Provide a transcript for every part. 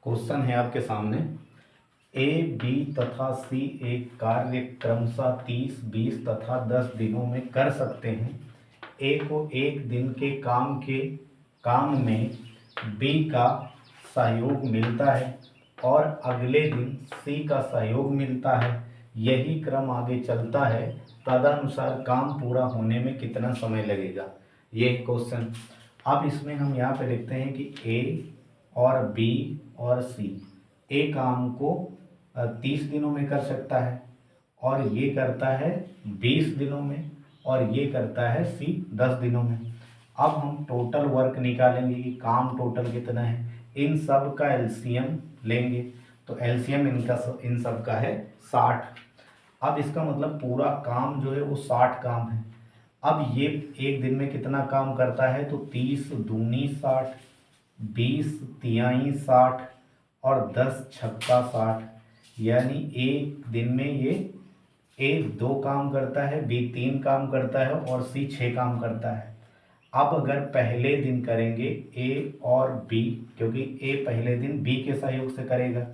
Question है आपके सामने, ए बी तथा सी एक कार्य क्रमशः 30, 20 तथा 10 दिनों में कर सकते हैं। ए को एक दिन के काम में बी का सहयोग मिलता है और अगले दिन सी का सहयोग मिलता है। यही क्रम आगे चलता है, तदनुसार काम पूरा होने में कितना समय लगेगा। ये क्वेश्चन। अब इसमें हम यहाँ पे देखते हैं कि ए और बी और सी, ए काम को 30 दिनों में कर सकता है और ये करता है 20 दिनों में और ये करता है सी 10 दिनों में। अब हम टोटल वर्क निकालेंगे कि काम टोटल कितना है। इन सब का एलसीएम लेंगे तो एलसीएम इन सब का है 60। अब इसका मतलब पूरा काम जो है वो 60 काम है। अब ये एक दिन में कितना काम करता है, तो 30 दूनी 60, 20 तिहाई 60 और 10 छक्का 60। यानी एक दिन में ये ए 2 काम करता है, बी 3 काम करता है और सी 6 काम करता है। अब अगर पहले दिन करेंगे ए और बी, क्योंकि ए पहले दिन बी के सहयोग से करेगा,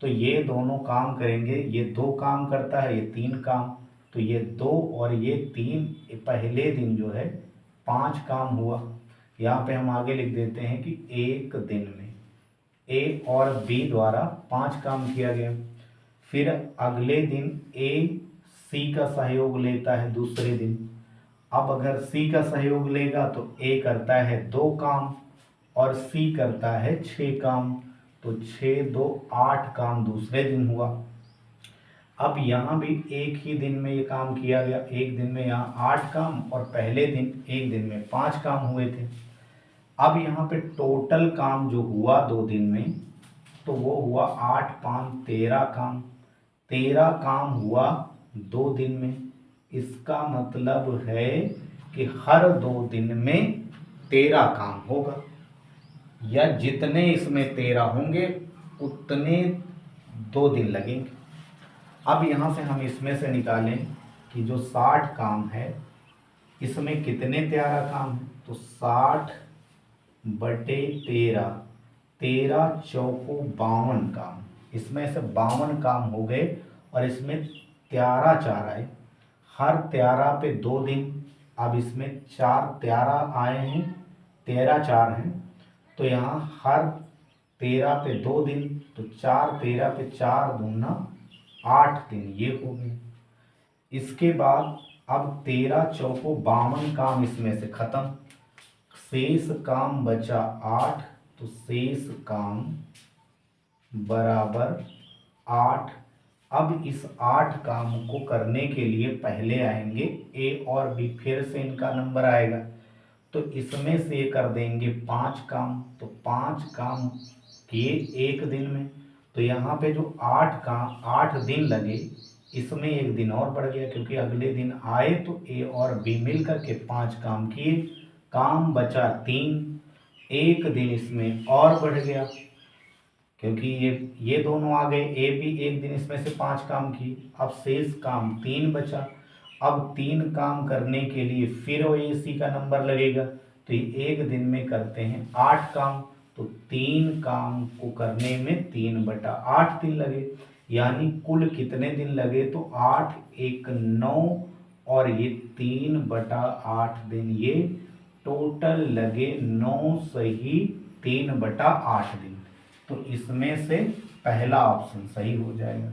तो ये दोनों काम करेंगे। ये 2 काम करता है, ये 3 काम, तो ये 2 और ये 3, पहले दिन जो है 5 काम हुआ। यहाँ पे हम आगे लिख देते हैं कि एक दिन में ए और बी द्वारा 5 काम किया गया। फिर अगले दिन ए सी का सहयोग लेता है दूसरे दिन। अब अगर सी का सहयोग लेगा तो ए करता है 2 काम और सी करता है 6 काम, तो 6 2 8 काम दूसरे दिन हुआ। अब यहाँ भी एक ही दिन में ये काम किया गया, एक दिन में यहाँ 8 काम और पहले दिन एक दिन में 5 काम हुए थे। अब यहाँ पे टोटल काम जो हुआ 2 दिन में, तो वो हुआ 8 5 13 काम। 13 काम हुआ 2 दिन में। इसका मतलब है कि हर 2 दिन में 13 काम होगा, या जितने इसमें 13 होंगे उतने 2 दिन लगेंगे। अब यहाँ से हम इसमें से निकालें कि जो 60 काम है इसमें कितने 13 काम है, तो 60 बटे 13, 13 चौको 52 काम। इसमें से 52 काम हो गए और इसमें 13 4 आए, हर 13 पे 2 दिन। अब इसमें 4 13 आए हैं, 13 4 हैं, तो यहाँ हर 13 पे 2 दिन, तो 4 13 पे 4 दूना 8 दिन, ये हो गए। इसके बाद अब 13 चौको 52 काम इसमें से खत्म, शेष काम बचा 8, तो शेष काम बराबर 8। अब इस 8 काम को करने के लिए पहले आएंगे ए और बी, फिर से इनका नंबर आएगा, तो इसमें से कर देंगे 5 काम, तो 5 काम किए एक दिन में। तो यहाँ पे जो 8 काम 8 दिन लगे, इसमें एक दिन और बढ़ गया, क्योंकि अगले दिन आए तो ए और बी मिल करके 5 काम किए, काम बचा 3। एक दिन इसमें और बढ़ गया, क्योंकि ये दोनों आ गए, ए बी एक दिन इसमें से 5 काम किए। अब शेष काम 3 बचा। अब 3 काम करने के लिए फिर ओ ए सी का नंबर लगेगा, तो ये एक दिन में करते हैं 8 काम, तो 3 काम को करने में 3 बटा 8 दिन लगे। यानी कुल कितने दिन लगे, तो 8 1 9 और ये 3 बटा 8 दिन, ये टोटल लगे 9 सही 3 बटा 8 दिन। तो इसमें से पहला ऑप्शन सही हो जाएगा।